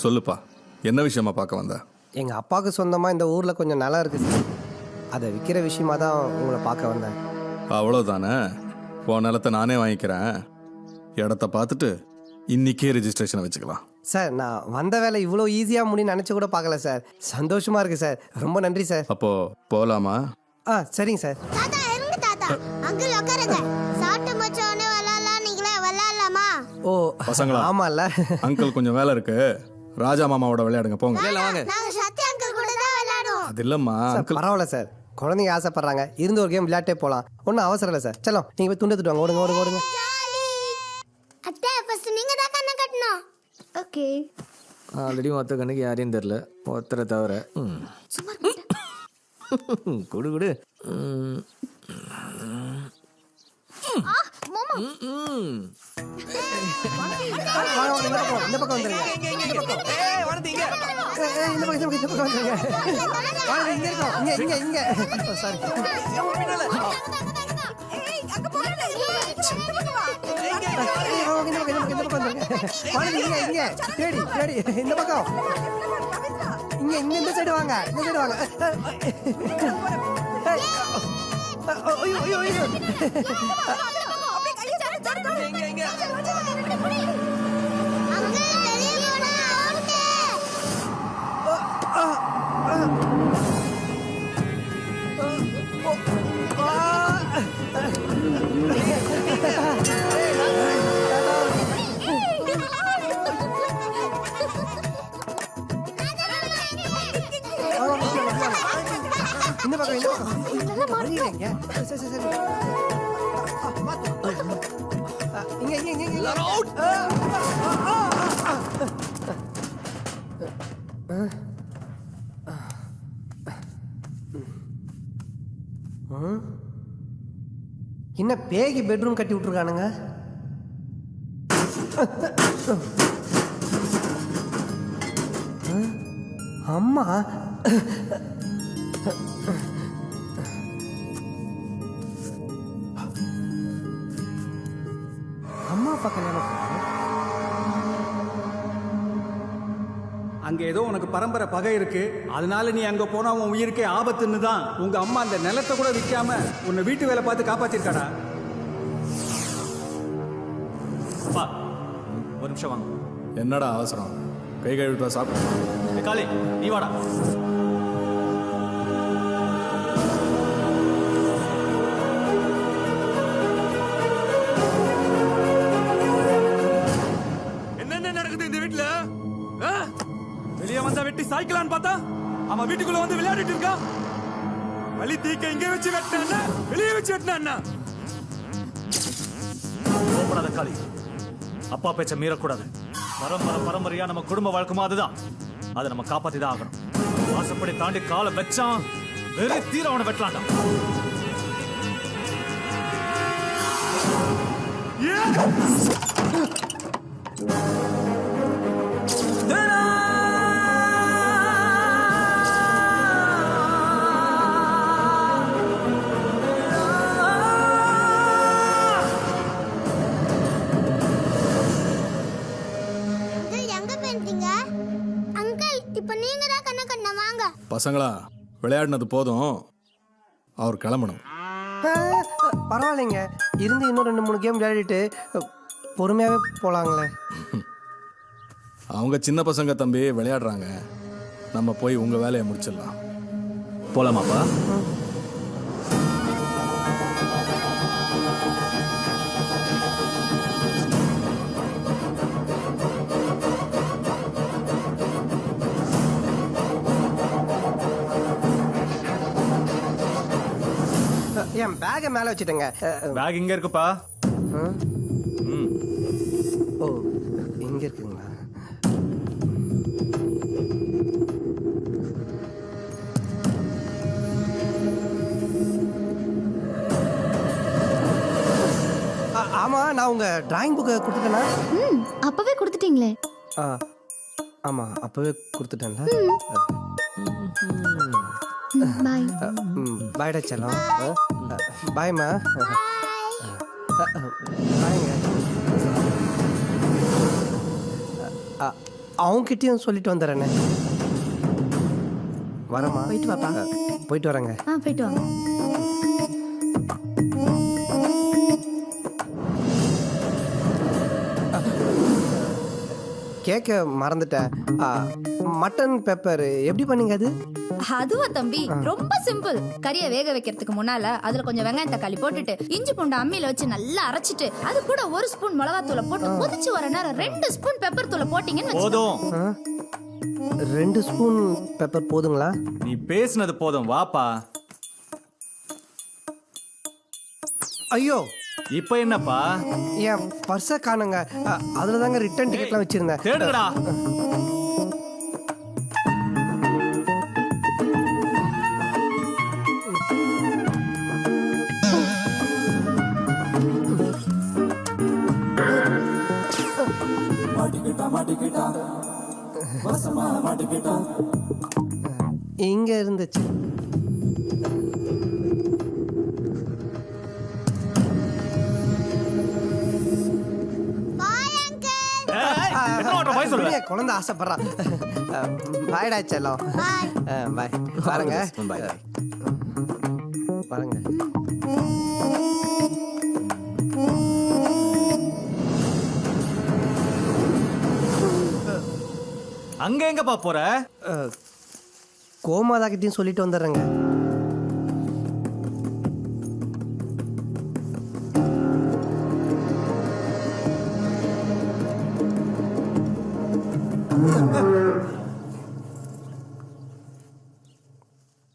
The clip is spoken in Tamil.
சொல்லுப்பா, என்ன விஷயமா பார்க்க வந்த? எங்கள் அப்பாவுக்கு சொந்தமாக இந்த ஊரில் கொஞ்சம் நிலம் இருக்குது சார். அதை விற்கிற விஷயமா தான் உங்களை பார்க்க வந்தேன். அவ்வளோதானே? உன் நிலத்தை நானே வாங்கிக்கிறேன். இடத்த பார்த்துட்டு இன்னைக்கே ரெஜிஸ்ட்ரேஷனை வச்சுக்கலாம். சார், நான் வந்த வேலை இவ்வளோ ஈஸியாக முடியும்னு நினச்சி கூட பார்க்கல சார். சந்தோஷமாக இருக்குது சார். ரொம்ப நன்றி சார். அப்போ போகலாமா? சரிங்க சார். தாத்தா இருங்க தாத்தா. அங்கிள் உட்காருங்க. சாப்பிட்டு மச்சோனே விளையாடலாம். நீங்களே விளையாடலாமா? ஓ பசங்களா? ஆமாம்ல. அங்கிள் கொஞ்சம் வேலை இருக்கு, ராஜா மாமாவோட விளையாடுங்க போங்க. நாங்க சத்யா அங்கிள் கூட தான் விளையாடுவோம். அது இல்லம்மா அங்கிள். பரவாயில்ல சார், குழந்தைங்க ஆசைப்படுறாங்க. இருந்து ஒரு கேம் விளையாட்டே போகலாம். ஒன்றும் அவசரம் இல்லை சார். செல்லம், நீங்கள் போய் துண்டு எடுத்துட்டு வாங்க. ஓடுங்க ஓடுங்க ஓடுங்க. அத்தை ஃபர்ஸ்ட் நீங்க தான் கண்ணை கட்டணும். ஓகே. ஆல்ரெடி மொத்த கண்ணுக்கு யாரையும் தெரில, ஒருத்தரை தவிர. குடு குடு. மாமா இந்த பக்கம் வந்துருங்க. இந்த பக்கம் வந்துருங்க. இங்க இருக்கோம். இங்க சாரி. இந்த பக்கம் இந்த சைடு வாங்க. இந்த சைடு வாங்க. இந்த பக்கம் இங்க என்ன பேகி பெட்ரூம் கட்டி விட்டுருக்கானுங்க. அம்மா அம்மா அப்பா கல்யாணம். அங்க ஏதோ உனக்கு பரம்பரை பகை இருக்கு, அதனால நீ அங்க போனா உன் உயிருக்கே ஆபத்துன்னு தான் உங்க அம்மா அந்த நிலத்தை கூட விற்காம உன்னை வீட்டு வேலை பார்த்து காப்பாத்திருக்காடா. அப்பா ஒரு நிமிஷம் வாங்க. என்னடா அவசரம்? கை கழுவிட்டு வா, சாப்பிடு. காளி நீ வாடா. என்னென்ன நடக்குது இந்த வீட்டுல? வெளியே வந்தா வெட்டி சாய்க்கலான்னு பார்த்தா அவன் வீட்டுக்குள்ள வந்து விளையாடிட்டு இருக்கா. வலி தீக்க இங்கே வச்சு வெட்டினா, வெளியே வச்சு வெட்டினா. கோபப்படாத காளி, அப்பா பேச்ச மீறக்கூடாது. பரம்பரையா நம்ம குடும்ப வழக்கமா அதுதான். அதை நம்ம காப்பாத்தி தான் ஆகணும். வாசப்படி தாண்டி காலை வச்சான் வெறி தீர அவனை வெட்டலாண்டான். பசங்களா, விளையாடினது போதும், அவர் கிளம்பணும். பரவாயில்லைங்க, இருந்து இன்னும் 2-3 கேம் விளையாடிட்டு பொறுமையாவே போலாங்களே. அவங்க சின்ன பசங்க தம்பி, விளையாடுறாங்க. நம்ம போய் உங்க வேலையை முடிச்சிடலாம். போலாமாப்பா? என் பேக்கை மேல வச்சுட்டேங்க. பேக் இங்க இருக்குப்பா. ஓ, இங்க இருக்குங்களா? ஆமா, நான் உங்க டிராயிங் புக்கை கொடுத்துட்டேனா? அப்பவே கொடுத்துட்டீங்களே. ஆமா, அப்பவே கொடுத்துட்டேன்ல. பாய். பாய்டா செல்லம். பாய்மா. பாய்ங்க. அவங்ககிட்டயும் சொல்லிட்டு வந்துடுறேண்ணே. வரமா? போயிட்டு வாப்பா. போயிட்டு வரேங்க. போயிட்டு வாங்க. கேட்க மறந்துட்டேன். மட்டன் பெப்பர் எப்படி பண்ணீங்க அது? அதுவா தம்பி, ரொம்ப சிம்பிள். கறியை வேக வைக்கிறதுக்கு முன்னால அதுல கொஞ்சம் வெங்காயம் தக்காளி போட்டுட்டு இஞ்சி பூண்டு அம்மியில வச்சு நல்லா அரைச்சிட்டு அது கூட 1 ஸ்பூன் மிளகாத்தூளை போட்டு கொதிச்சு வர நேரம் 2 ஸ்பூன் பெப்பர் தூளை போட்டீங்கன்னு போதும். 2 ஸ்பூன் பெப்பர் போதுங்களா? நீ பேசுனது போதும், வாப்பா. ஐயோ, இப்ப என்னப்பா? என் பர்ஸை காணுங்க. அதுல தாங்க ரிட்டர்ன் டிக்கெட்லாம் வச்சிருந்தேன். தேடுங்கடா. இங்க இருந்துச்சு. Bye uncle. ஏய், என்ன ஓட்ட பாய் சொல்ற? குழந்தை ஆசைப்படுறான். பாய்டா செல்லம். பாய். பாருங்க. பாய் பாருங்க. அங்க எங்கப்பா போற? கோமாதா கிட்டயும் சொல்லிட்டு வந்துடுறேங்க.